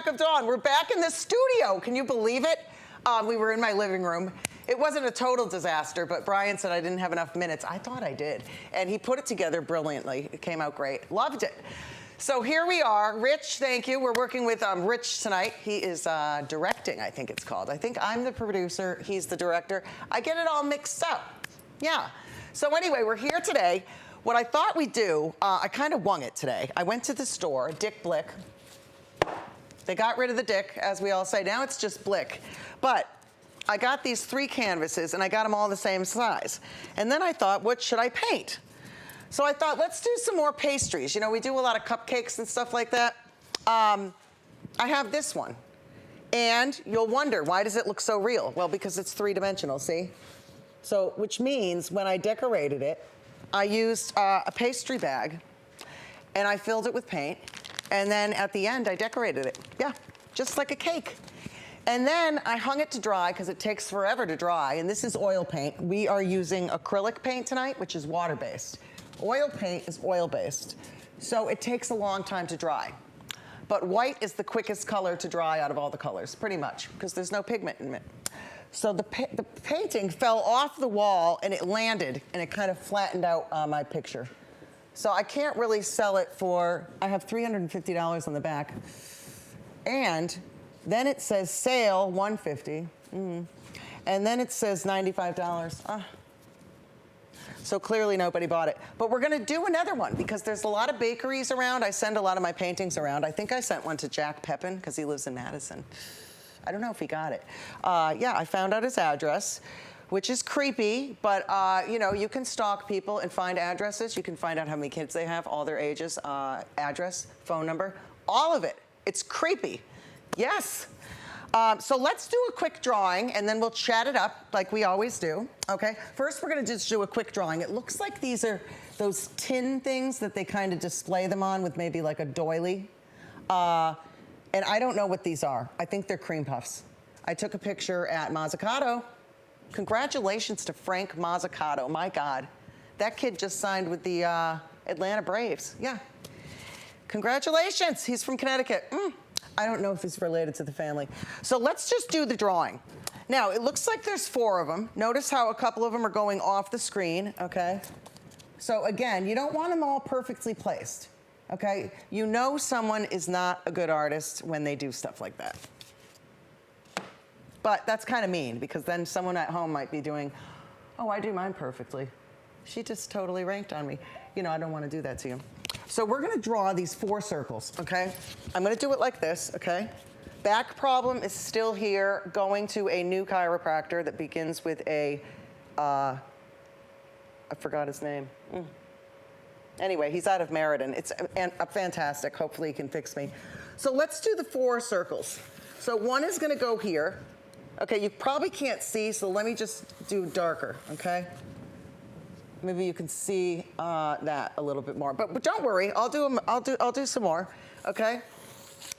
crack of dawn. We're back in the studio. Can you believe it? We were in my living room. It wasn't a total disaster, but Brian said I didn't have enough minutes. I thought I did. And he put it together brilliantly. It came out great. Loved it. So here we are. Rich, thank you. We're working with Rich tonight. He is directing, I think it's called. I think I'm the producer. He's the director. I get it all mixed up. Yeah. So anyway, we're here today. What I thought we'd do, I kind of wung it today. I went to the store, Dick Blick. They got rid of the Dick, as we all say. Now it's just Blick. But I got these 3 canvases, and I got them all the same size. And then I thought, what should I paint? So I thought, let's do some more pastries. You know, we do a lot of cupcakes and stuff like that. I have this one. And you'll wonder, why does it look so real? Well, because it's 3-dimensional, see? So, which means when I decorated it, I used a pastry bag, and I filled it with paint, and then at the end, I decorated it. Yeah, just like a cake. And then I hung it to dry, because it takes forever to dry, and this is oil paint. We are using acrylic paint tonight, which is water-based. Oil paint is oil-based, so it takes a long time to dry. But white is the quickest color to dry out of all the colors, pretty much, because there's no pigment in it. So the painting fell off the wall, and it landed, and it kind of flattened out my picture. So I can't really sell it for, I have $350 on the back. And then it says sale, $150. And then it says $95. So clearly nobody bought it. But we're gonna do another one because there's a lot of bakeries around. I send a lot of my paintings around. I think I sent one to Jack Pepin because he lives in Madison. I don't know if he got it. Yeah, I found out his address, which is creepy, but you know, you can stalk people and find addresses. You can find out how many kids they have, all their ages, address, phone number, all of it. It's creepy. Yes. So let's do a quick drawing, and then we'll chat it up like we always do, okay? First, we're gonna just do a quick drawing. It looks like these are those tin things that they kind of display them on with maybe like a doily. And I don't know what these are. I think they're cream puffs. I took a picture at Mazzucato. Congratulations to Frank Mazzucato, my God. That kid just signed with the Atlanta Braves, yeah. Congratulations, he's from Connecticut. I don't know if he's related to the family. So let's just do the drawing. Now, it looks like there's 4 of them. Notice how a couple of them are going off the screen, okay? So again, you don't want them all perfectly placed, okay? You know someone is not a good artist when they do stuff like that. But that's kind of mean, because then someone at home might be doing, oh, I do mine perfectly. She just totally ranked on me. You know, I don't want to do that to you. So we're gonna draw these 4 circles, okay? I'm gonna do it like this, okay? Back problem is still here, going to a new chiropractor that begins with a, I forgot his name. Anyway, he's out of Meriden. It's fantastic, hopefully he can fix me. So let's do the 4 circles. So one is gonna go here. Okay, you probably can't see, so let me just do darker, okay? Maybe you can see that a little bit more, but don't worry, I'll do some more, okay?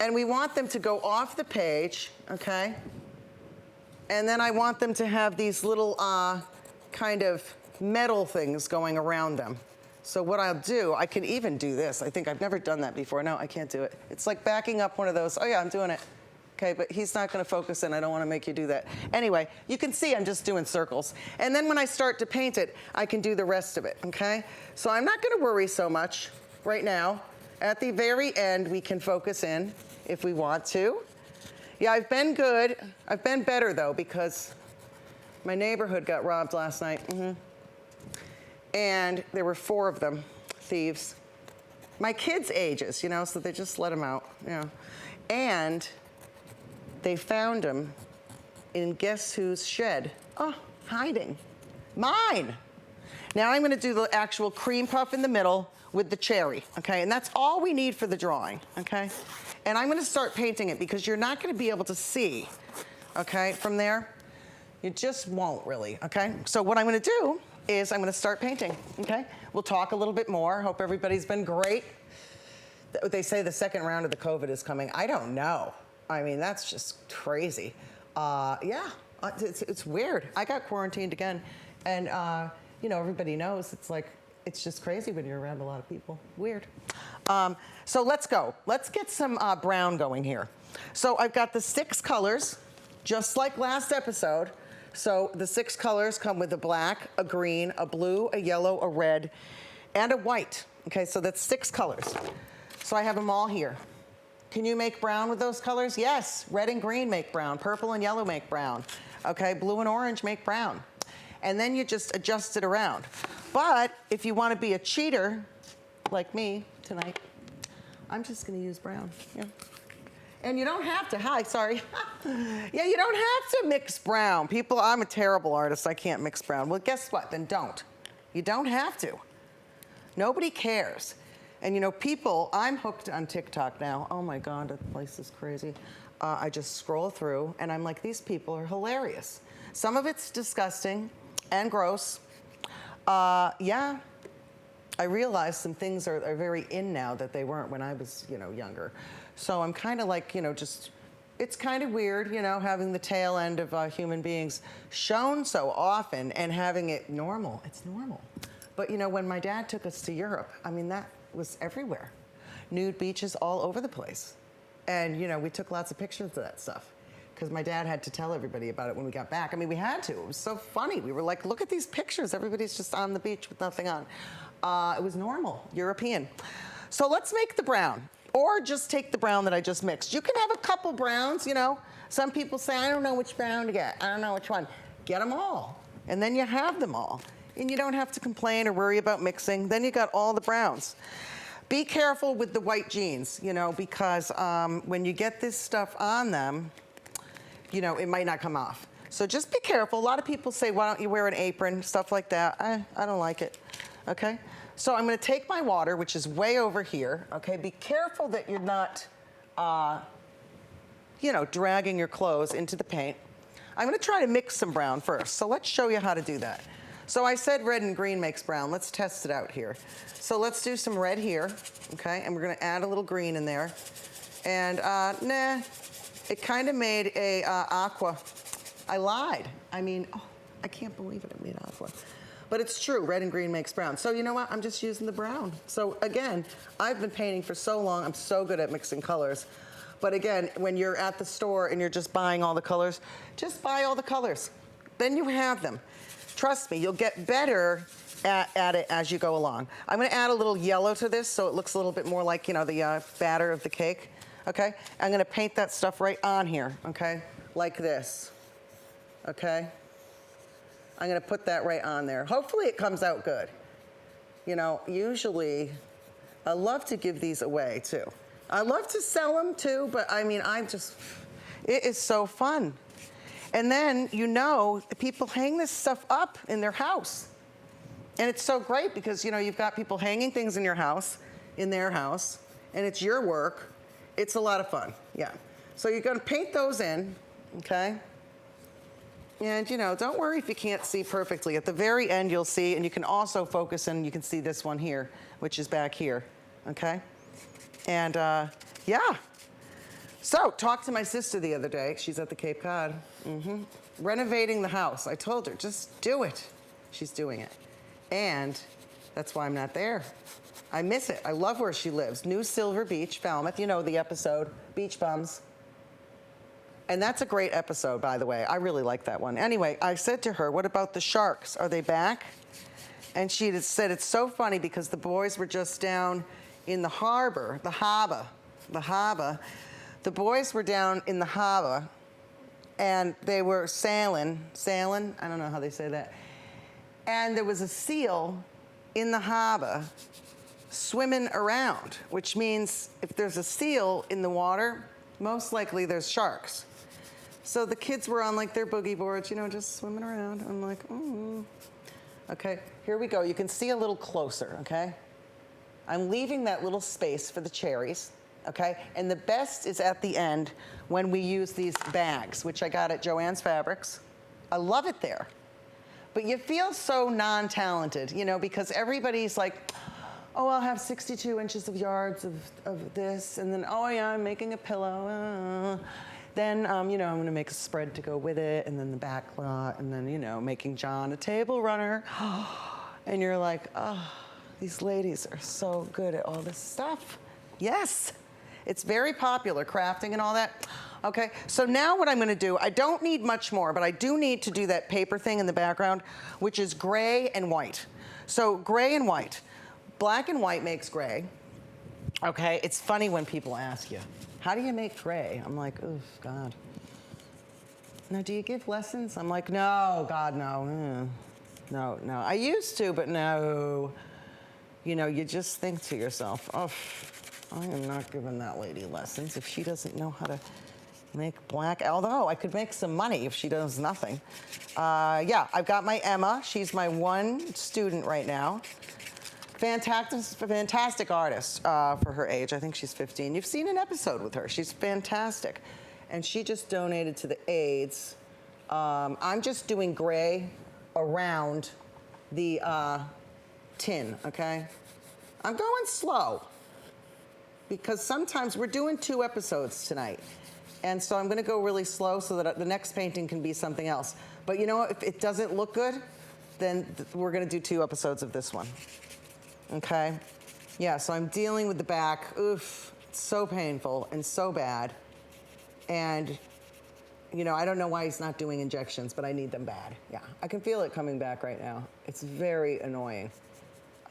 And we want them to go off the page, okay? And then I want them to have these little kind of metal things going around them. So what I'll do, I can even do this. I think I've never done that before. No, I can't do it. It's like backing up one of those. Oh yeah, I'm doing it. Okay, but he's not gonna focus and I don't wanna make you do that. Anyway, you can see I'm just doing circles. And then when I start to paint it, I can do the rest of it, okay? So I'm not gonna worry so much right now. At the very end, we can focus in if we want to. Yeah, I've been good. I've been better though, because my neighborhood got robbed last night. And there were 4 of them, thieves. My kids' ages, you know, so they just let them out, you know. And they found him in guess whose shed? Oh, hiding. Mine. Now I'm gonna do the actual cream puff in the middle with the cherry, okay? And that's all we need for the drawing, okay? And I'm gonna start painting it because you're not gonna be able to see, okay, from there. You just won't really, okay? So what I'm gonna do is I'm gonna start painting, okay? We'll talk a little bit more. Hope everybody's been great. They say the second round of the COVID is coming. I don't know. I mean, that's just crazy. Yeah, it's weird. I got quarantined again. And, you know, everybody knows it's like, it's just crazy when you're around a lot of people. Weird. So let's go. Let's get some brown going here. So I've got the 6 colors, just like last episode. So the 6 colors come with a black, a green, a blue, a yellow, a red, and a white. Okay, so that's 6 colors. So I have them all here. Can you make brown with those colors? Yes, red and green make brown, purple and yellow make brown. Okay, blue and orange make brown. And then you just adjust it around. But if you want to be a cheater, like me tonight, I'm just going to use brown. Yeah. And you don't have to, yeah, you don't have to mix brown. People, I'm a terrible artist, I can't mix brown. Well, guess what? Then don't. You don't have to. Nobody cares. And you know, people, I'm hooked on TikTok now. Oh my God, that place is crazy. I just scroll through and I'm like, these people are hilarious. Some of it's disgusting and gross. Yeah, I realize some things are very in now that they weren't when I was, you know, younger. So I'm kind of like, you know, just, it's kind of weird, you know, having the tail end of human beings shown so often and having it normal. It's normal. But, you know, when my dad took us to Europe, I mean, that was everywhere. Nude beaches all over the place. And, you know, we took lots of pictures of that stuff because my dad had to tell everybody about it when we got back. I mean, we had to. It was so funny. We were like, look at these pictures. Everybody's just on the beach with nothing on. It was normal, European. So let's make the brown. Or just take the brown that I just mixed. You can have a couple browns, you know. Some people say, I don't know which brown to get. I don't know which one. Get them all. And then you have them all. And you don't have to complain or worry about mixing. Then you got all the browns. Be careful with the white jeans, you know, because when you get this stuff on them, you know, it might not come off. So just be careful. A lot of people say, why don't you wear an apron, stuff like that. I don't like it, okay? So I'm gonna take my water, which is way over here, okay? Be careful that you're not, you know, dragging your clothes into the paint. I'm gonna try to mix some brown first. So let's show you how to do that. So I said red and green makes brown. Let's test it out here. So let's do some red here, okay? And we're gonna add a little green in there. And nah, it kind of made a aqua. I lied. I mean, oh, I can't believe it, it made aqua. But it's true, red and green makes brown. So you know what, I'm just using the brown. So again, I've been painting for so long, I'm so good at mixing colors. But again, when you're at the store and you're just buying all the colors, just buy all the colors. Then you have them. Trust me, you'll get better at it as you go along. I'm gonna add a little yellow to this so it looks a little bit more like, you know, the batter of the cake, okay? I'm gonna paint that stuff right on here, okay? Like this, okay? I'm gonna put that right on there. Hopefully it comes out good. You know, usually, I love to give these away too. I love to sell them too, but I mean, it is so fun. And then, you know, people hang this stuff up in their house. And it's so great because, you know, you've got people hanging things in your house, in their house, and it's your work. It's a lot of fun, yeah. So you're gonna paint those in, okay? And, you know, don't worry if you can't see perfectly. At the very end, you'll see, and you can also focus in, you can see this one here, which is back here, okay? And, yeah. So, talked to my sister the other day. She's at the Cape Cod. Renovating the house. I told her, just do it. She's doing it. And that's why I'm not there. I miss it. I love where she lives. New Silver Beach, Falmouth. You know the episode, Beach Bums. And that's a great episode, by the way. I really like that one. Anyway, I said to her, what about the sharks? Are they back? And she said, it's so funny because the boys were just down in the harbor, the harbor. The boys were down in the harbor and they were sailing, I don't know how they say that. And there was a seal in the harbor swimming around, which means if there's a seal in the water, most likely there's sharks. So the kids were on like their boogie boards, you know, just swimming around. I'm like, Okay, here we go. You can see a little closer, okay? I'm leaving that little space for the cherries, okay? And the best is at the end when we use these bags, which I got at Joann's Fabrics. I love it there. But you feel so non-talented, you know, because everybody's like, oh, I'll have 62 inches of yards of this, and then, oh yeah, I'm making a pillow. Then, you know, I'm gonna make a spread to go with it, and then the back lot, and then, you know, making John a table runner. And you're like, oh, these ladies are so good at all this stuff. Yes. It's very popular, crafting and all that. Okay, so now what I'm gonna do, I don't need much more, but I do need to do that paper thing in the background, which is gray and white. So gray and white. Black and white makes gray. Okay, it's funny when people ask you, how do you make gray? I'm like, oh, God. Now, do you give lessons? I'm like, no, God, no. No, no. I used to, but no. You know, you just think to yourself, oh, I am not giving that lady lessons if she doesn't know how to make black, although I could make some money if she does nothing. Yeah, I've got my Emma. She's my one student right now. Fantastic artist for her age. I think she's 15. You've seen an episode with her. She's fantastic. And she just donated to the AIDS. I'm just doing gray around the tin, okay? I'm going slow because sometimes we're doing 2 episodes tonight. And so I'm gonna go really slow so that the next painting can be something else. But you know what, if it doesn't look good, then we're gonna do 2 episodes of this one. Okay? Yeah, so I'm dealing with the back. Oof, it's so painful and so bad. And, you know, I don't know why he's not doing injections, but I need them bad. Yeah, I can feel it coming back right now. It's very annoying.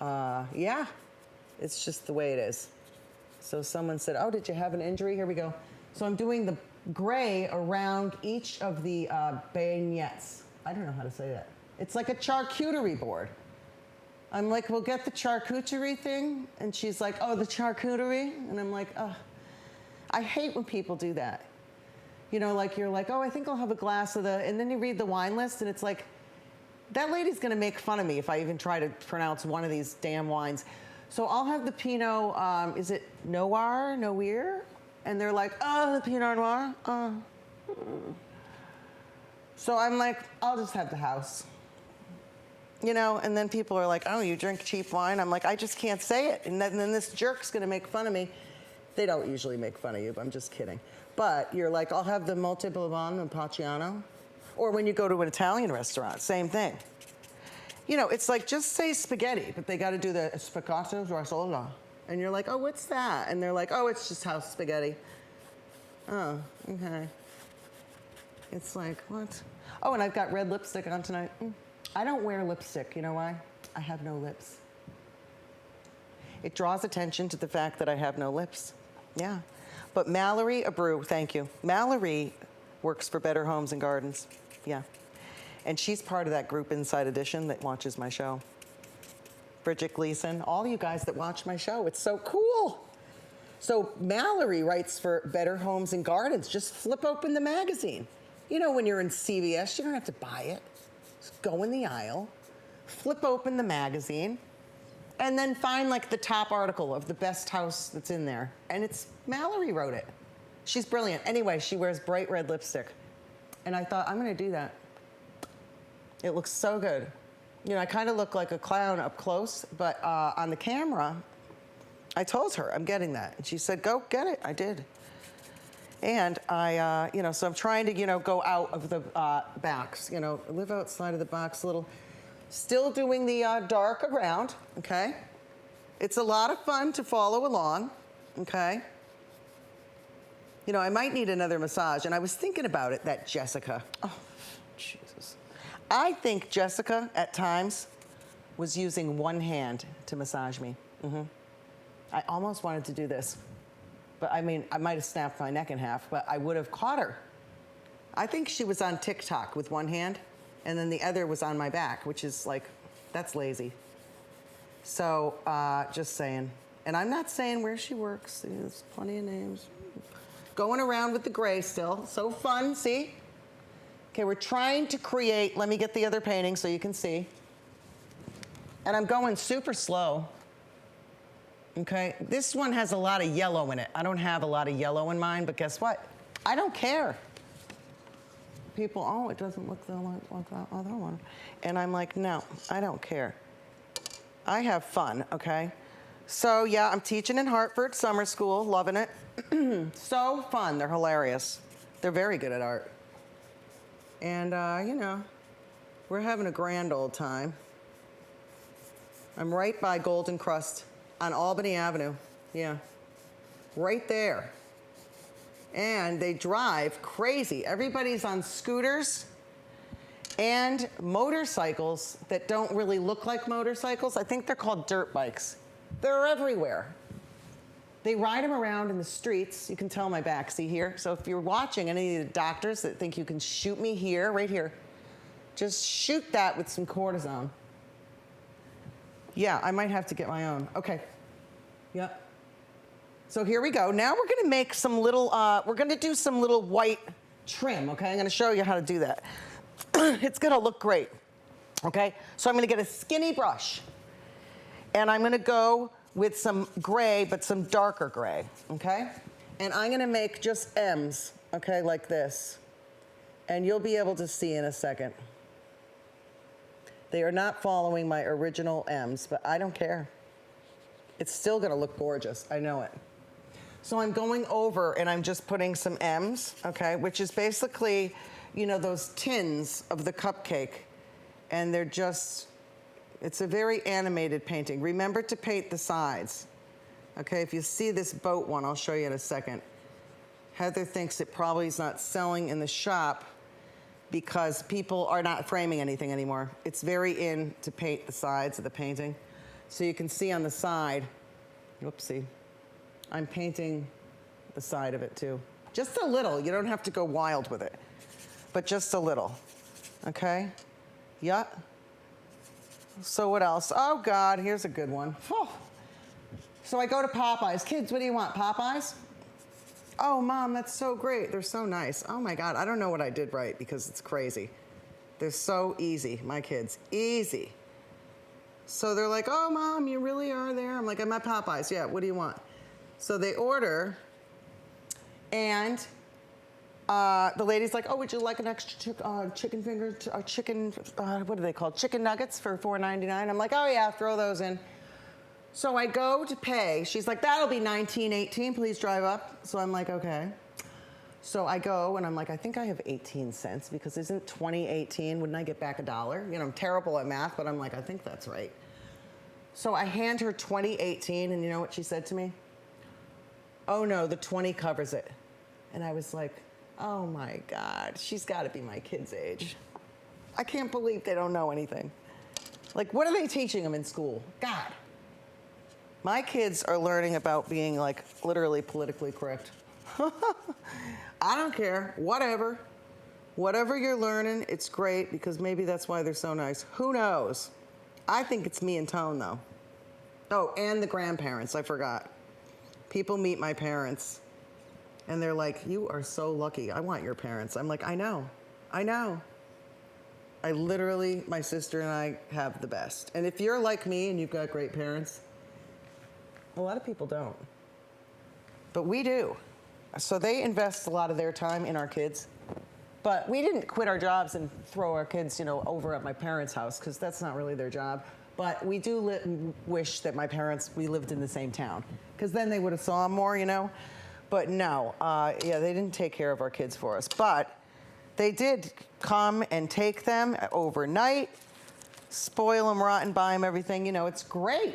Yeah, it's just the way it is. So someone said, oh, did you have an injury? Here we go. So I'm doing the gray around each of the bagnettes. I don't know how to say that. It's like a charcuterie board. I'm like, well, get the charcuterie thing. And she's like, oh, the charcuterie? And I'm like, oh, I hate when people do that. You know, like you're like, oh, I think I'll have a glass of the, and then you read the wine list and it's like, that lady's gonna make fun of me if I even try to pronounce one of these damn wines. So I'll have the Pinot, is it Noir? And they're like, oh, the Pinot Noir? So I'm like, I'll just have the house. You know, and then people are like, oh, you drink cheap wine? I'm like, I just can't say it. And then this jerk's gonna make fun of me. They don't usually make fun of you, but I'm just kidding. But you're like, I'll have the Montebellon and Pacciano. Or when you go to an Italian restaurant, same thing. You know, it's like, just say spaghetti, but they gotta do the spaghetto rosola. And you're like, oh, what's that? And they're like, oh, it's just house spaghetti. Oh, okay. It's like, what? Oh, and I've got red lipstick on tonight. I don't wear lipstick, you know why? I have no lips. It draws attention to the fact that I have no lips. Yeah. But Mallory Abreu, thank you. Mallory works for Better Homes and Gardens. Yeah. And she's part of that group Inside Edition that watches my show. Bridget Gleason, all you guys that watch my show, it's so cool. So Mallory writes for Better Homes and Gardens. Just flip open the magazine. You know, when you're in CVS, you don't have to buy it. Just go in the aisle, flip open the magazine, and then find like the top article of the best house that's in there. And it's Mallory wrote it. She's brilliant. Anyway, she wears bright red lipstick. And I thought, I'm gonna do that. It looks so good. You know, I kind of look like a clown up close, but on the camera, I told her I'm getting that. And she said, go get it. I did. And I, you know, so I'm trying to, you know, go out of the box, you know, live outside of the box a little. Still doing the dark around, okay? It's a lot of fun to follow along, okay? You know, I might need another massage, and I was thinking about it, that Jessica. Oh, Jesus. I think Jessica, at times, was using one hand to massage me. I almost wanted to do this. But I mean, I might have snapped my neck in half, but I would have caught her. I think she was on TikTok with one hand, and then the other was on my back, which is like, that's lazy. So, just saying. And I'm not saying where she works. There's plenty of names. Going around with the gray still. So fun, see? Okay, we're trying to create, let me get the other painting so you can see. And I'm going super slow. Okay, this one has a lot of yellow in it. I don't have a lot of yellow in mine, but guess what? I don't care. People, oh, it doesn't look like that other one. And I'm like, no, I don't care. I have fun, okay? So yeah, I'm teaching in Hartford, summer school, loving it. So fun, they're hilarious. They're very good at art. And you know, we're having a grand old time. I'm right by Golden Crust on Albany Avenue, yeah. right there. And they drive crazy. Everybody's on scooters and motorcycles that don't really look like motorcycles. I think they're called dirt bikes. They're everywhere. They ride them around in the streets. You can tell my back, see here? So if you're watching any of the doctors that think you can shoot me here, right here, just shoot that with some cortisone. Yeah, I might have to get my own. Okay. Yep. So here we go. Now we're gonna make some little, we're gonna do some little white trim, okay? I'm gonna show you how to do that. It's gonna look great, okay? So I'm gonna get a skinny brush, and I'm gonna go with some gray, but some darker gray, okay? And I'm gonna make just M's, okay, like this. And you'll be able to see in a second. They are not following my original M's, but I don't care. It's still gonna look gorgeous, I know it. So I'm going over and I'm just putting some M's, okay, which is basically, you know, those tins of the cupcake. And they're just, it's a very animated painting. Remember to paint the sides. Okay, if you see this boat one, I'll show you in a second. Heather thinks it probably is not selling in the shop because people are not framing anything anymore. It's very in to paint the sides of the painting. So you can see on the side, whoopsie, I'm painting the side of it too. Just a little, you don't have to go wild with it, but just a little, okay? Yeah. So what else? Oh God, here's a good one. Oh. So I go to Popeyes. Kids, what do you want, Popeyes? Oh, Mom, that's so great. They're so nice. Oh my God, I don't know what I did right because it's crazy. They're so easy, my kids, easy. So they're like, oh, Mom, you really are there? I'm like, I'm at Popeyes. Yeah, what do you want? So they order, and the lady's like, oh, would you like an extra chicken finger, chicken, what are they called? Chicken nuggets for $4.99. I'm like, oh yeah, throw those in. So I go to pay. She's like, that'll be $19.18, please drive up. So I'm like, okay. So I go and I'm like, I think I have 18 cents because isn't 20.18, wouldn't I get back $1? You know, I'm terrible at math, but I'm like, I think that's right. So I hand her 20.18 and you know what she said to me? Oh no, the 20 covers it. And I was like, oh my God, she's gotta be my kid's age. I can't believe they don't know anything. Like, what are they teaching them in school? God. My kids are learning about being like literally politically correct. I don't care, whatever. Whatever you're learning, it's great because maybe that's why they're so nice. Who knows? I think it's me and Tone though. Oh, and the grandparents, I forgot. People meet my parents and they're like, you are so lucky. I want your parents. I'm like, I know, I know. I literally, my sister and I have the best. And if you're like me and you've got great parents, a lot of people don't, but we do. So they invest a lot of their time in our kids, but we didn't quit our jobs and throw our kids, you know, over at my parents' house because that's not really their job. But we do wish that my parents, we lived in the same town because then they would have saw more, you know. But no, yeah, they didn't take care of our kids for us. But they did come and take them overnight, spoil them rotten, buy them everything. You know, it's great.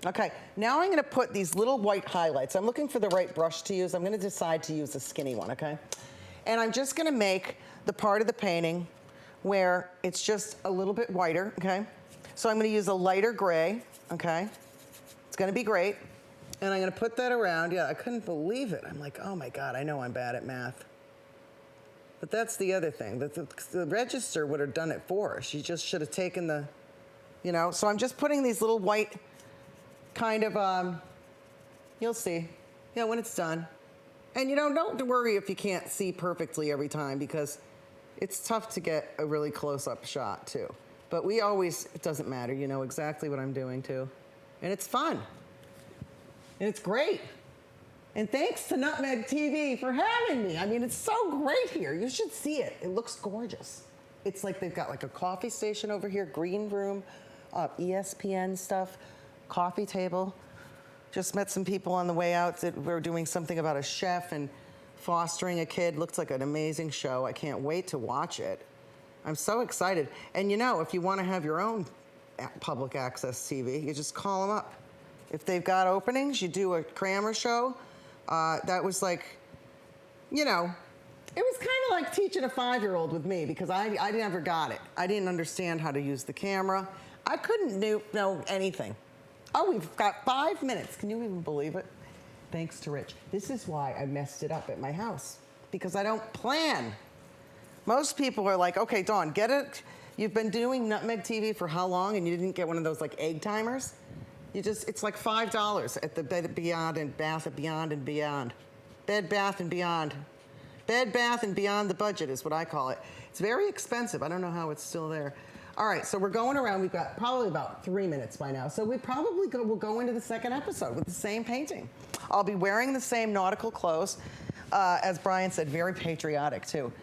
Okay, now I'm gonna put these little white highlights. I'm looking for the right brush to use. I'm gonna decide to use a skinny one, okay? And I'm just gonna make the part of the painting where it's just a little bit whiter, okay? So I'm gonna use a lighter gray, okay? It's gonna be great. And I'm gonna put that around. Yeah, I couldn't believe it. I'm like, oh my God, I know I'm bad at math. But that's the other thing. The register would have done it for her. She just should have taken the, you know? So I'm just putting these little white kind of, you'll see, yeah, when it's done. And you know, don't worry if you can't see perfectly every time because it's tough to get a really close-up shot too. But we always, it doesn't matter, you know exactly what I'm doing too. And it's fun. And it's great. And thanks to Nutmeg TV for having me. I mean, it's so great here. You should see it. It looks gorgeous. It's like they've got like a coffee station over here, green room, ESPN stuff, coffee table. Just met some people on the way out that were doing something about a chef and fostering a kid. Looked like an amazing show. I can't wait to watch it. I'm so excited. And you know, if you want to have your own public access TV, you just call them up. If they've got openings, you do a Kramer show. That was like, you know, it was kind of like teaching a 5-year-old with me because I never got it. I didn't understand how to use the camera. I couldn't know anything. Oh, we've got 5 minutes. Can you even believe it? Thanks to Rich. This is why I messed it up at my house, because I don't plan. Most people are like, okay, Dawn, get it. You've been doing Nutmeg TV for how long, and you didn't get one of those like egg timers? It's like $5 at the Bed Beyond and Bath Beyond and Beyond. Bed Bath and Beyond. Bed Bath and Beyond the budget is what I call it. It's very expensive. I don't know how it's still there. All right, so we're going around. We've got probably about 3 minutes by now. So we probably will go into the second episode with the same painting. I'll be wearing the same nautical clothes. As Brian said, very patriotic too.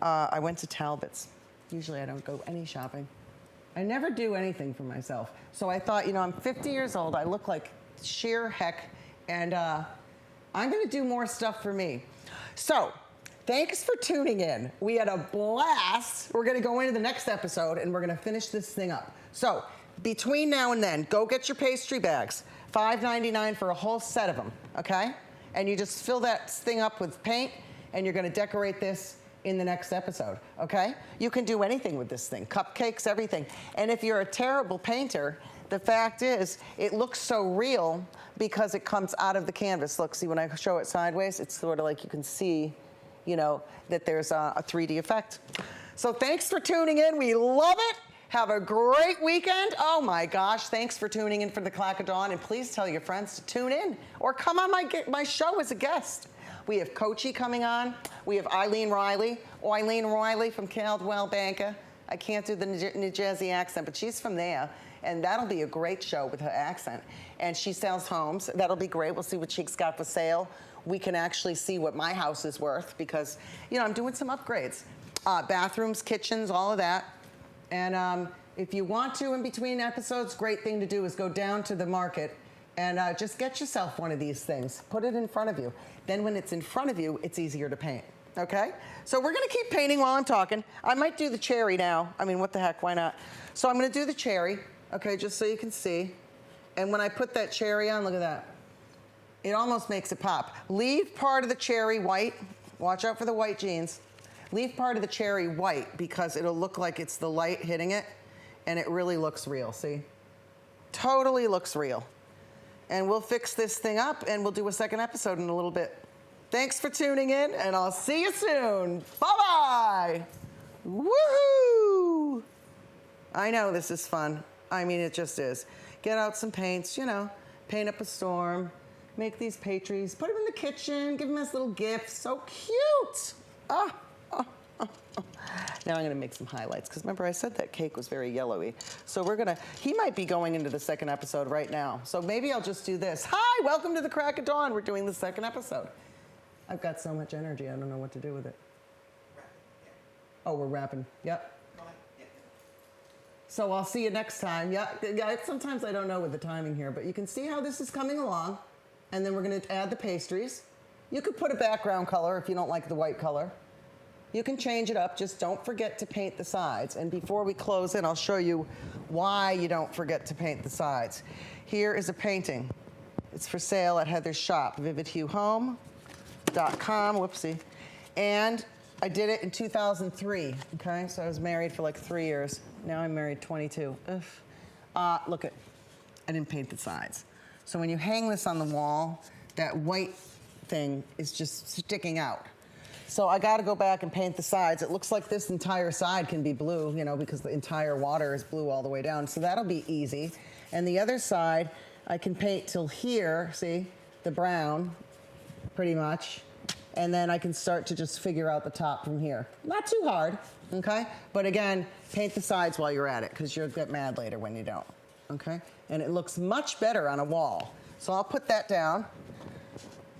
I went to Talbot's. Usually I don't go any shopping. I never do anything for myself. So I thought, you know, I'm 50 years old. I look like sheer heck. And I'm going to do more stuff for me. So thanks for tuning in. We had a blast. We're going to go into the next episode, and we're going to finish this thing up. So between now and then, go get your pastry bags. $5.99 for a whole set of them, okay? And you just fill that thing up with paint, and you're going to decorate this in the next episode, okay? You can do anything with this thing, cupcakes, everything. And if you're a terrible painter, the fact is, it looks so real because it comes out of the canvas. Look, see, when I show it sideways, it's sort of like you can see, you know, that there's a 3D effect. So thanks for tuning in. We love it. Have a great weekend. Oh my gosh, thanks for tuning in for the Clack of Dawn, and please tell your friends to tune in or come on my show as a guest. We have Coachy coming on. We have Eileen Riley from Caldwell Banker. I can't do the New Jersey accent, but she's from there. And that'll be a great show with her accent. And she sells homes. That'll be great. We'll see what she's got for sale. We can actually see what my house is worth because, you know, I'm doing some upgrades. Bathrooms, kitchens, all of that. And if you want to, in between episodes, great thing to do is go down to the market and just get yourself one of these things. Put it in front of you. Then when it's in front of you, it's easier to paint, okay? So we're gonna keep painting while I'm talking. I might do the cherry now. I mean, what the heck, why not? So I'm gonna do the cherry, okay, just so you can see. And when I put that cherry on, look at that. It almost makes it pop. Leave part of the cherry white. Watch out for the white jeans. Leave part of the cherry white because it'll look like it's the light hitting it, and it really looks real, see? Totally looks real. And we'll fix this thing up, and we'll do a second episode in a little bit. Thanks for tuning in, and I'll see you soon. Bye-bye. Woohoo! I know this is fun. I mean, it just is. Get out some paints, you know, paint up a storm, make these pastries, put them in the kitchen, give them as little gifts. So cute. Now I'm gonna make some highlights, because remember I said that cake was very yellowy. So he might be going into the second episode right now. So maybe I'll just do this. Hi, welcome to the Crack of Dawn. We're doing the second episode. I've got so much energy, I don't know what to do with it. Oh, we're wrapping, yep. So I'll see you next time. Yeah, sometimes I don't know with the timing here, but you can see how this is coming along. And then we're gonna add the pastries. You could put a background color if you don't like the white color. You can change it up, just don't forget to paint the sides. And before we close in, I'll show you why you don't forget to paint the sides. Here is a painting. It's for sale at Heather's shop, vividhuehome.com, whoopsie. And I did it in 2003, okay? So I was married for like 3 years. Now I'm married 22. Look at, I didn't paint the sides. So when you hang this on the wall, that white thing is just sticking out. So I gotta go back and paint the sides. It looks like this entire side can be blue, you know, because the entire water is blue all the way down. So that'll be easy. And the other side, I can paint till here, see, the brown, pretty much. And then I can start to just figure out the top from here. Not too hard, okay? But again, paint the sides while you're at it, because you'll get mad later when you don't, okay? And it looks much better on a wall. So I'll put that down.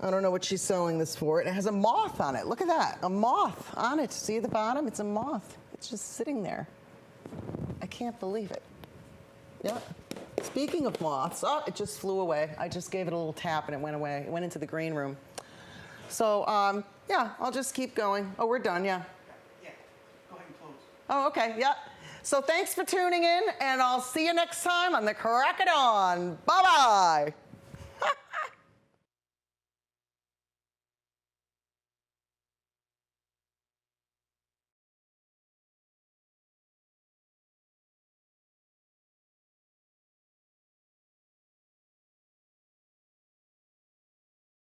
I don't know what she's selling this for. It has a moth on it. Look at that, a moth on it. See the bottom? It's a moth. It's just sitting there. I can't believe it. Yeah. Speaking of moths, oh, it just flew away. I just gave it a little tap and it went away. It went into the green room. So, yeah, I'll just keep going. Oh, we're done, yeah? Yeah, go ahead and close. Oh, okay, yeah. So thanks for tuning in, and I'll see you next time on the Crack of Dawn. Bye-bye.